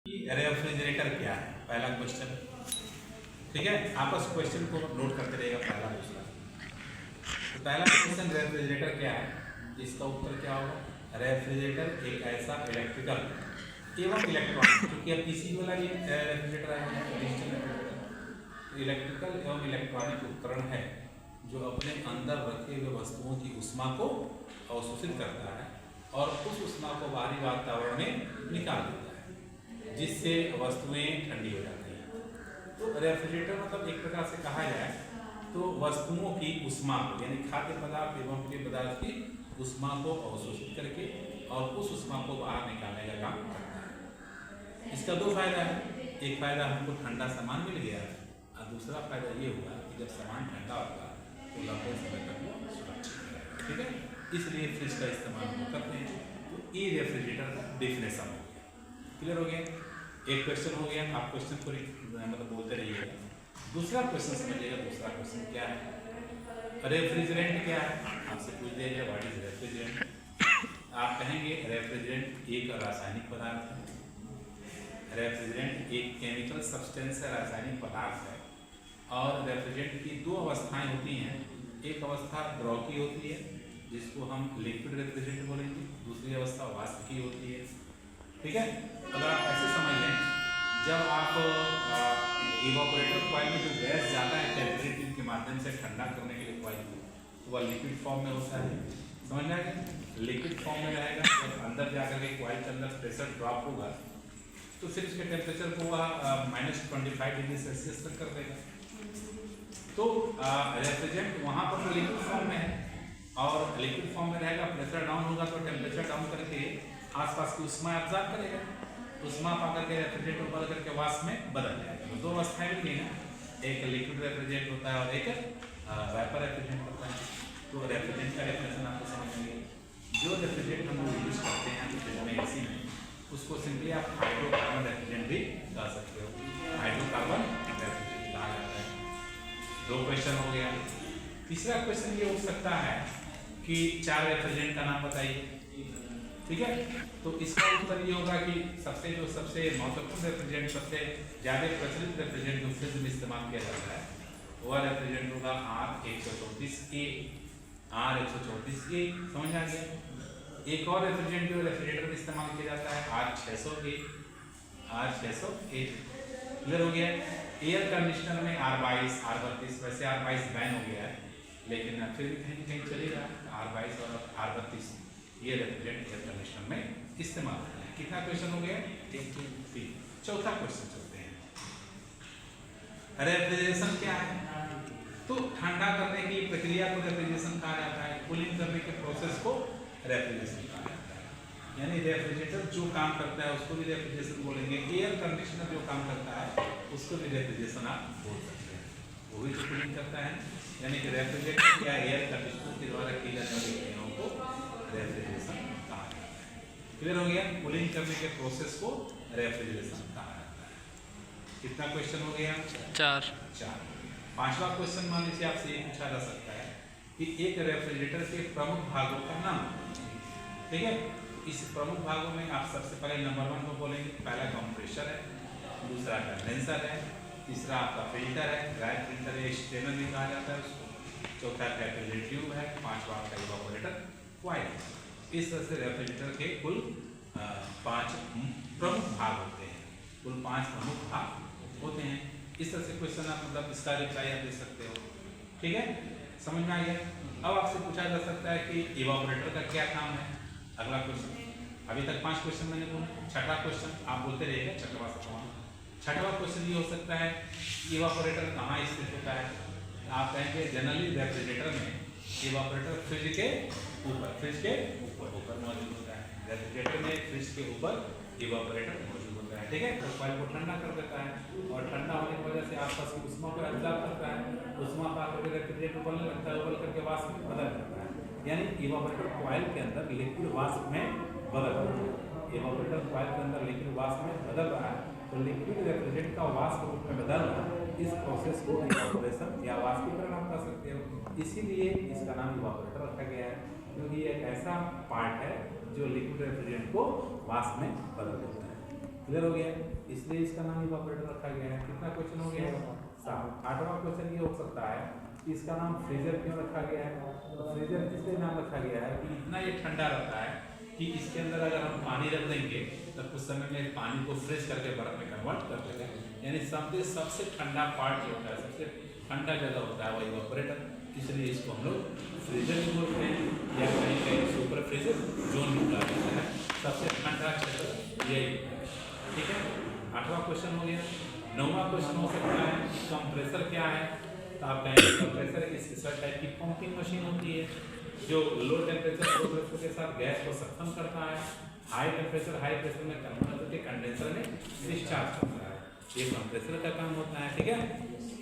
Refrigerator क्या है, पहला क्वेश्चन। ठीक है, आपस क्वेश्चन को नोट करते रहेगा पहला दूसरा। तो पहला क्वेश्चन रेफ्रिजरेटर क्या है, इसका उत्तर क्या होगा। रेफ्रिजरेटर एक ऐसा इलेक्ट्रिकल एवं इलेक्ट्रॉनिक, क्योंकि अब पीसी वाला ये रेफ्रिजरेटर है, डिजिटल रेफ्रिजरेटर, इलेक्ट्रिकल एवं इलेक्ट्रॉनिक उपकरण है जो अपने अंदर रखे हुए वस्तुओं की ऊष्मा को अवशोषित करता है और उस ऊष्मा को बाहरी वातावरण में निकाल देता है, जिससे वस्तुएं ठंडी हो जाती हैं। तो रेफ्रिजरेटर मतलब एक प्रकार से कहा जाए तो वस्तुओं की ऊष्मा को, यानी खाद्य पदार्थ एवं पेय पदार्थ की ऊष्मा को अवशोषित करके और उस ऊष्मा को बाहर निकालने का काम करता है। इसका दो फायदा है, एक फायदा हमको ठंडा सामान मिल गया और दूसरा फायदा ये हुआ कि जब सामान ठंडा होगा तो लंबे समय तक वो सुरक्षित रहेगा। ठीक है, इसलिए फ्रिज का इस्तेमाल हम करते हैं। तो ये रेफ्रिजरेटर का डेफिनेशन हो गया, क्लियर हो गया। एक क्वेश्चन हो गया, आप क्वेश्चन को मतलब बोलते रहिएगा। दूसरा क्वेश्चन समझिएगा, दूसरा क्वेश्चन क्या है, रेफ्रिजरेंट क्या है, आपसे पूछ दिया जाए व्हाट इज रेफ्रिजरेंट। आप कहेंगे रेफ्रिजरेंट एक रासायनिक पदार्थ है। रेफ्रिजरेंट एक केमिकल सब्सटेंस है, रासायनिक पदार्थ है। और रेफ्रिजरेंट की दो अवस्थाएं होती हैं, एक अवस्था द्रव की होती है जिसको हम लिक्विड रेफ्रिजरेंट बोलेंगे, दूसरी अवस्था वाष्प की होती है। ठीक है, अगर आप ऐसे समझ लें, जब आप इवापोरेटर कॉइल में जो गैस जाता है टेम्परेचर ट्यूब के माध्यम से ठंडा करने के लिए कॉइल को, तो वह लिक्विड फॉर्म में होता है, समझ में आएगा। लिक्विड फॉर्म में रहेगा, जब अंदर जाकर के कॉइल के अंदर प्रेशर ड्रॉप होगा तो फिर उसके टेम्परेचर को वह -25 डिग्री सेल्सियस तक कर देगा। तो रेफ्रिजरेंट वहाँ पर तो लिक्विड फॉर्म में है और लिक्विड फॉर्म में रहेगा, प्रेशर डाउन होगा तो टेम्परेचर डाउन करके आसपास की ऊष्मा एब्जॉर्ब करेगा, ऊष्मा पाकर के रेफ्रिजरेटर बदल करके वाष्प में बदल जाएगा। तो दो अवस्थाएं मिल गई ना, एक लिक्विड रेफ्रिजरेंट होता है और एक वेपर रेफ्रिजरेंट होता है। तो रेफ्रिजरेंट का डेफिनेशन आपको समझ में गया। जो रेफ्रिजरेंट हम लोग यूज करते हैं फ्रिज में, एसी में, उसको सिंपली आप हाइड्रोकार्बन रेफ्रिजरेंट भी कह सकते हो, हाइड्रोकार्बन रेफ्रिजरेंट कहा जाता है। दो क्वेश्चन हो गया। तीसरा क्वेश्चन ये हो सकता है कि 4 रेफ्रिजरेंट का नाम बताइए। ठीक है, तो इसका उत्तर ये होगा कि सबसे महत्वपूर्ण रेफ्रिजरेंट, सबसे ज़्यादा प्रचलित रेफ्रिजरेंट जो फ्रिज में इस्तेमाल किया जाता है वह रेफ्रिजरेंट होगा R134A। R134A समझ आ गया। एक और रेफ्रिजरेंट जो रेफ्रिजरेटर में इस्तेमाल किया जाता है R600A। R600A क्लियर हो गया। एयर कंडीशनर में R22, R32, वैसे R22 बैन हो गया है, लेकिन फिर भी कहीं कहीं चलेगा R22 और R32 ये रेफ्रिजरेंट एयर कंडीशनर में इस्तेमाल होता है। कितना क्वेश्चन हो गया? 3। चौथा क्वेश्चन चलते हैं, रेफ्रिजरेशन क्या है। तो ठंडा करने की प्रक्रिया को रेफ्रिजरेशन कहा जाता है, कूलिंग करने के प्रोसेस को रेफ्रिजरेशन कहा जाता है। यानी रेफ्रिजरेटर जो काम करता है उसको भी रेफ्रिजरेशन बोलेंगे, एयर कंडीशनर जो काम करता है उसको भी रेफ्रिजरेशन आप बोल सकते हैं, वो भी तो कूलिंग करता है। यानी कि रेफ्रिजरेटर या एयर कंडीशनर के द्वारा की जाने वाली क्रियाओं को रेफ्रिजरेशन कहा जाता है। क्लियर हो गया, कूलिंग करने के प्रोसेस को रेफ्रिजरेशन कहा जाता है। कितना क्वेश्चन हो गया? 4। पांचवा क्वेश्चन मान लीजिए आपसे ये पूछा जा सकता है कि एक रेफ्रिजरेटर के प्रमुख भागों का नाम। ठीक है, इस प्रमुख भागों में आप सबसे पहले नंबर 1 को बोलेंगे, पहला कंप्रेसर है, दूसरा कंडेंसर है, तीसरा आपका फिल्टर है, ड्राई फिल्टर है, स्ट्रेनर भी कहा जाता है उसको, चौथा कैपिलरी ट्यूब है, पांचवा आपका इवापोरेटर कॉइल। इस तरह से रेफ्रिजरेटर के कुल 5 प्रमुख भाग होते हैं, कुल 5 प्रमुख भाग होते हैं। इस तरह से क्वेश्चन आप मतलब इसका रिप्लाई आप दे सकते हो। ठीक है, समझ में आ गया। अब आपसे पूछा जा सकता है कि इवापोरेटर का क्या काम है। अगला क्वेश्चन, अभी तक 5 क्वेश्चन मैंने बोला, छठा क्वेश्चन आप बोलते रहिएगा, छठवा सवाल। छठवा क्वेश्चन ये हो सकता है इवापोरेटर कहाँ स्थित होता है। आप कहेंगे जनरली रेफ्रिजरेटर में इवापोरेटर फ्रिज के ऊपर मौजूद होता है। रेफ्रिजरेटर में फ्रिज के ऊपर इवापोरेटर मौजूद होता है। ठीक है, तो कॉइल को ठंडा कर देता है और ठंडा होने की वजह से आसपास की ऊष्मा को एब्जॉर्ब करता है, ऊष्मा पाकर के रेफ्रिजरेटर उबलने लगता है, उबल करके वाष्प में बदल जाता है। यानी इवापोरेटर कॉइल के अंदर लिक्विड वाष्प में बदल रहा है। इवापोरेटर कॉइल के अंदर लिक्विड वाष्प में बदल रहा है, तो लिक्विड रेफ्रिजरेंट का वाष्प रूप में बदलना, इस प्रोसेस को इवापोरेशन या वाष्पीकरण आप कह सकते हो। इसीलिए इसका नाम इवापोरेटर रखा गया है, क्योंकि ये एक ऐसा पार्ट है जो लिक्विड रेफ्रिजरेंट को वाष्प में बदल देता है। क्लियर हो गया, इसलिए इसका नाम इवापोरेटर रखा गया है। कितना क्वेश्चन हो गया? 7। 8वां क्वेश्चन ये हो सकता है कि इसका नाम फ्रीजर क्यों रखा गया है? तो फ्रीजर इसलिए नाम रखा गया है कि इतना ये ठंडा रहता है कि इसके अंदर अगर हम पानी रख देंगे तो कुछ समय में पानी को फ्रीज करके बर्फ में कन्वर्ट कर देगा। यानी सबसे ठंडा पार्ट जो होता है, सबसे ठंडा जगह होता है वो इवापोरेटर, इसलिए इसको हम लोग फ्रीजर भी बोलते हैं या कहीं कहीं सुपर फ्रीजर जोन भी कहा जाता है। सबसे ठंडा क्षेत्र यही है। ठीक है, 8वां क्वेश्चन हो गया। 9वां क्वेश्चन हो सकता है कि कंप्रेसर क्या है? तो आप कहेंगे कंप्रेसर एक स्पेशल टाइप की पंपिंग मशीन होती है जो लो टेम्परेचर के साथ गैस को सक्षम करता है, हाई टेम्परेचर हाई प्रेशर में कन्वर्ट करके कंडेंसर में डिस्चार्ज करता है। ये कंप्रेसर का काम होता है। ठीक है,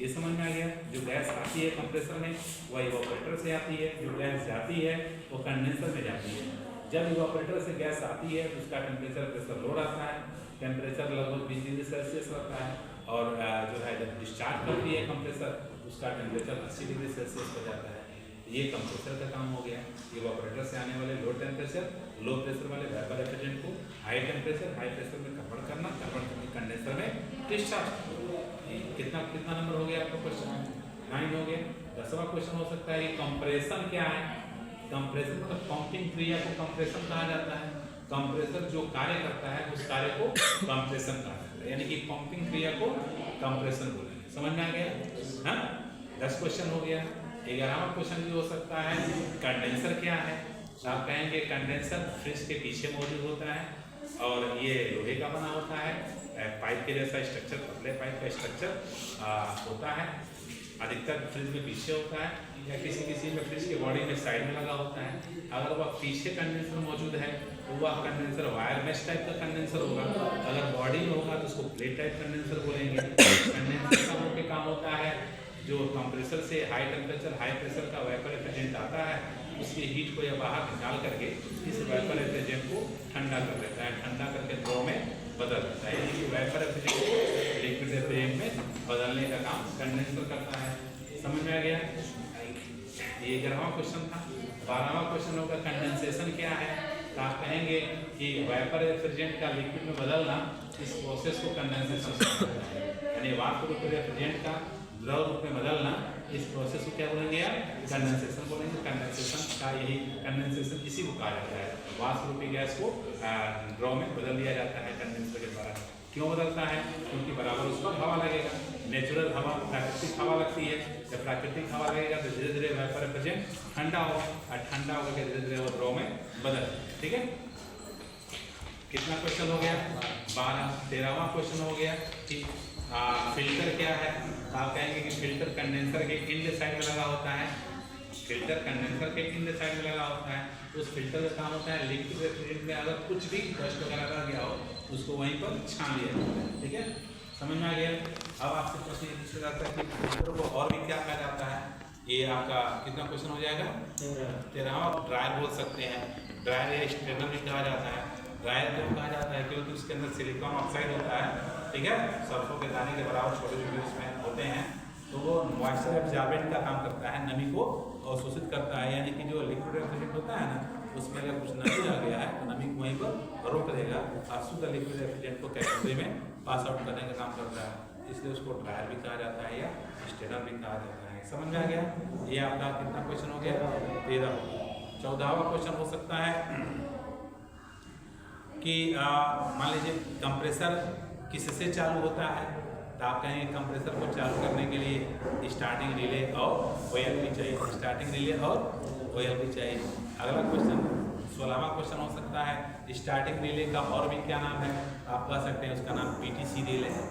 ये समझ में आ गया। जो गैस आती है कंप्रेसर में वह इवापोरेटर से आती है, जो गैस जाती है वो कंडेंसर में जाती है। जब इवापोरेटर से गैस आती है तो उसका टेम्परेचर प्रेशर लो रहता है, टेम्परेचर लगभग 20 डिग्री सेल्सियस रहता है, और जो है जब डिस्चार्ज करती है कंप्रेसर उसका टेम्परेचर 80 डिग्री सेल्सियस हो जाता है। ये कंप्रेसर का काम हो गया। इवापोरेटर से आने वाले लो टेम्परेचर लो प्रेशर वाले वेपर रेफ्रिजरेंट को हाई टेम्परेचर हाई प्रेशर में कन्वर्ट करना, कन्वर्ट करके कंडेंसर में डिस्चार्ज। कितना नंबर हो गया आपका क्वेश्चन? 9 हो गया। 10वां क्वेश्चन हो सकता है कंप्रेशन क्या है? कंप्रेशन मतलब पंपिंग क्रिया को कंप्रेशन कहा जाता है। कंप्रेसर जो कार्य करता है उस कार्य को कंप्रेशन कहा जाता है, यानी कि पंपिंग क्रिया को कंप्रेशन बोलेंगे। समझ में आ गया? हाँ, 10 क्वेश्चन हो गया। 11वां क्वेश्चन भी हो सकता है कंडेंसर क्या है? आप कहेंगे कंडेंसर फ्रिज के पीछे मौजूद होता है और ये लोहे का बना होता है, पाइप के जैसा स्ट्रक्चर, पतले पाइप का स्ट्रक्चर होता है। अधिकतर फ्रिज में पीछे होता है या किसी में फ्रिज के बॉडी में साइड में लगा होता है। अगर वह पीछे कंडेंसर मौजूद है तो वह कंडेंसर वायर मेश टाइप का कंडेंसर होगा। अगर बॉडी में होगा तो उसको प्लेट टाइप कंडेंसर बोलेंगे। कंडेंसर का मुख्य काम होता है जो कंप्रेसर से हाई टेम्परेचर हाई प्रेशर का वेपर रेफ्रिजरेंट आता है उसकी हीट को यह बाहर निकाल करके इस वेपर रेफ्रिजरेंट को ठंडा कर देता है, ठंडा करके द्रव में बदल देता है। यानी कि वेपर रेफ्रिजरेंट को लिक्विड रेफ्रिजरेंट में बदलने का काम कंडेंसर करता है। समझ में आ गया? ये 11वां क्वेश्चन था। 12वां क्वेश्चन होगा कंडेंसेशन क्या है? तो आप कहेंगे कि वेपर रेफ्रिजरेंट का लिक्विड में बदलना, इस प्रोसेस को कंडेंसेशन कहते हैं। यानी वाष्प रूप रेफ्रिजरेंट का द्रव रूप में बदलना, इस प्रोसेस को क्या बोलेंगे यार? कंडेंसेशन बोलेंगे। कंडेंसेशन का यही कंडेंसेशन इसी को कहा जाता है। वाष्प रूपी गैस को द्रव में बदल दिया जाता है कंडेंसर के द्वारा। क्यों बदलता है? क्योंकि बराबर उस पर हवा लगेगा। नेचुरल हवा, प्राकृतिक हवा लगती है। जब प्राकृतिक हवा लगेगा तो धीरे धीरे वेपर रेफ्रिजरेंट ठंडा होगा और ठंडा होकर के धीरे धीरे वो द्रव में बदल। ठीक है, कितना क्वेश्चन हो गया? 12। 13वां क्वेश्चन हो गया कि फिल्टर क्या है? आप कहेंगे कि फिल्टर कंडेंसर के इंड साइड में लगा होता है। फिल्टर कंडेंसर के इंड साइड में लगा होता है। उस फिल्टर का काम होता है लिक्विड रेफ्रिजरेंट में अगर कुछ भी डस्ट वगैरह रह गया हो उसको वहीं पर छान लिया जाता है। ठीक है, समझ में आ गया? अब आपसे प्रश्न ये पूछा जाता है कि फिल्टर को और भी क्या कहा जाता है? ये आपका कितना क्वेश्चन हो जाएगा? 13वां। ड्रायर बोल सकते हैं, ड्रायर या स्ट्रेनर भी कहा जाता है। ड्रायर क्यों कहा जाता है? क्योंकि उसके अंदर सिलिकॉन ऑक्साइड होता है। ठीक है, सरसों के दाने के बराबर छोटे छोटे उसमें होते हैं, तो वो मॉइस्चर एब्जॉर्बेंट का काम करता है, नमी को अवशोषित करता है। यानी कि जो लिक्विड रेफ्रिजरेंट होता है ना, उसमें अगर कुछ नमी आ गया है तो नमी को वहीं पर रोक देगा और शुद्ध लिक्विड रेफ्रिजरेंट को कैपेसिटी में पास आउट करने का काम करता है। इसलिए उसको ड्रायर भी कहा जाता है या स्ट्रेनर भी कहा जाता है। समझ में आ गया? ये आपका कितना क्वेश्चन हो गया? 13 हो गया। 14वां क्वेश्चन हो सकता है कि मान लीजिए कंप्रेसर किससे चालू होता है? तो आप कहेंगे कंप्रेसर को चालू करने के लिए स्टार्टिंग रिले और OLP चाहिए। स्टार्टिंग रिले और OLP चाहिए। अगला क्वेश्चन 16वां क्वेश्चन हो सकता है स्टार्टिंग रिले का और भी क्या नाम है? आप कह सकते हैं उसका नाम PTC रिले है।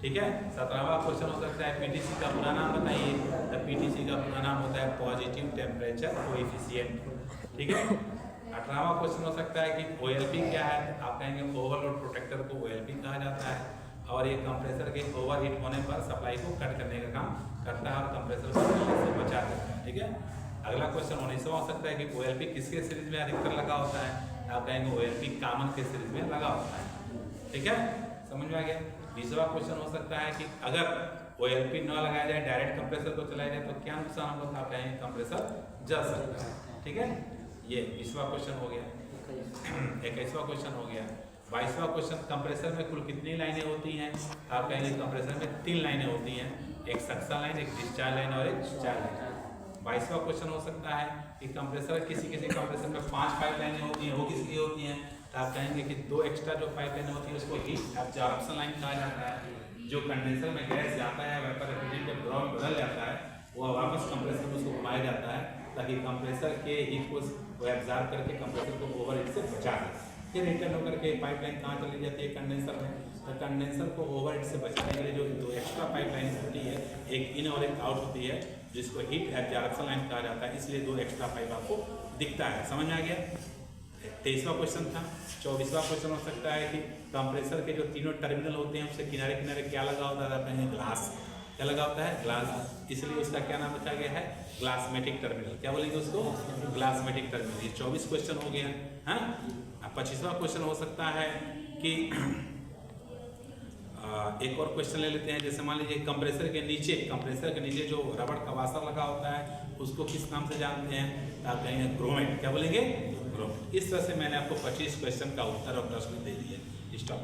ठीक है, 17वां क्वेश्चन हो सकता है PTC का पूरा नाम बताइए। तो PTC का पूरा नाम होता है पॉजिटिव टेम्परेचर कोएफिशिएंट। ठीक है, 18वां क्वेश्चन हो सकता है कि OLP क्या है? आप कहेंगे ओवरलोड प्रोटेक्टर को OLP कहा जाता है और ये कंप्रेसर के ओवरहीट होने पर सप्लाई को कट करने का काम करता है और कंप्रेसर को जलने से बचा देता है। ठीक है, अगला क्वेश्चन 19वां हो सकता है कि OLP किसके सीरीज में अधिकतर लगा होता है? आप कहेंगे OLP कॉमन के सीरीज में लगा होता है। ठीक है, समझ में आ गया? 20वां क्वेश्चन हो सकता है कि अगर OLP न लगाया जाए, डायरेक्ट कंप्रेसर को चलाया जाए तो क्या नुकसान होगा? आप कहेंगे कंप्रेसर जल सकता है। ठीक है, ये 20वां क्वेश्चन हो गया। 21वां क्वेश्चन हो गया। 22वां क्वेश्चन, कंप्रेसर में कुल कितनी लाइनें होती हैं? आप कहेंगे कंप्रेसर में 3 लाइनें होती हैं, एक सक्शन लाइन, एक डिस्चार्ज लाइन और एक चार्ज लाइन। 22वां क्वेश्चन हो सकता है कि कंप्रेसर किसी कंप्रेसर में 5 पाइप लाइनें होती हैं, वो किसकी होती हैं? तो आप कहेंगे कि 2 एक्स्ट्रा जो पाइप लाइनें होती है उसको हीट एब्जॉर्प्शन लाइन कहा जाता है। जो कंडेंसर में गैस जाता है, वेपर रेफ्रिजरेंट जब ड्रॉप बदल जाता है, वो वापस कंप्रेसर में उसको घुमाया जाता है ताकि कंप्रेसर के हीट को वो एब्जॉर्ब करके कंप्रेसर को ओवरहीट से बचा दे। फिर रिटर्न होकर के पाइपलाइन कहाँ चली जाती है? कंडेंसर में। तो कंडेंसर को ओवरहीट से बचाने के लिए जो 2 एक्स्ट्रा पाइपलाइन होती है, एक इन और एक आउट होती है, जिसको हीट एब्जॉर्प्शन लाइन कहा जाता है, इसलिए 2 एक्स्ट्रा पाइप आपको दिखता है। समझ में आ गया? 23वां क्वेश्चन था। 24वां क्वेश्चन हो सकता है कि कंप्रेसर के जो तीनों टर्मिनल होते हैं उससे किनारे किनारे क्या लगा होता है? ग्लास। क्या लगा होता है? ग्लास। इसलिए उसका क्या नाम रखा गया है? ग्लासमेटिक टर्मिनल। क्या बोलेंगे उसको? ग्लासमेटिक टर्मिनल। ये 24 क्वेश्चन हो गया। हाँ, 25वां क्वेश्चन हो सकता है कि एक और क्वेश्चन ले लेते हैं। जैसे मान लीजिए कंप्रेसर के नीचे जो रबड़ का वाशर लगा होता है उसको किस नाम से जानते हैं? आप कहेंगे ग्रोमेट। क्या बोलेंगे? ग्रोमेट। इस तरह से मैंने आपको 25 क्वेश्चन का उत्तर और प्रश्न दे दिए। स्टॉप।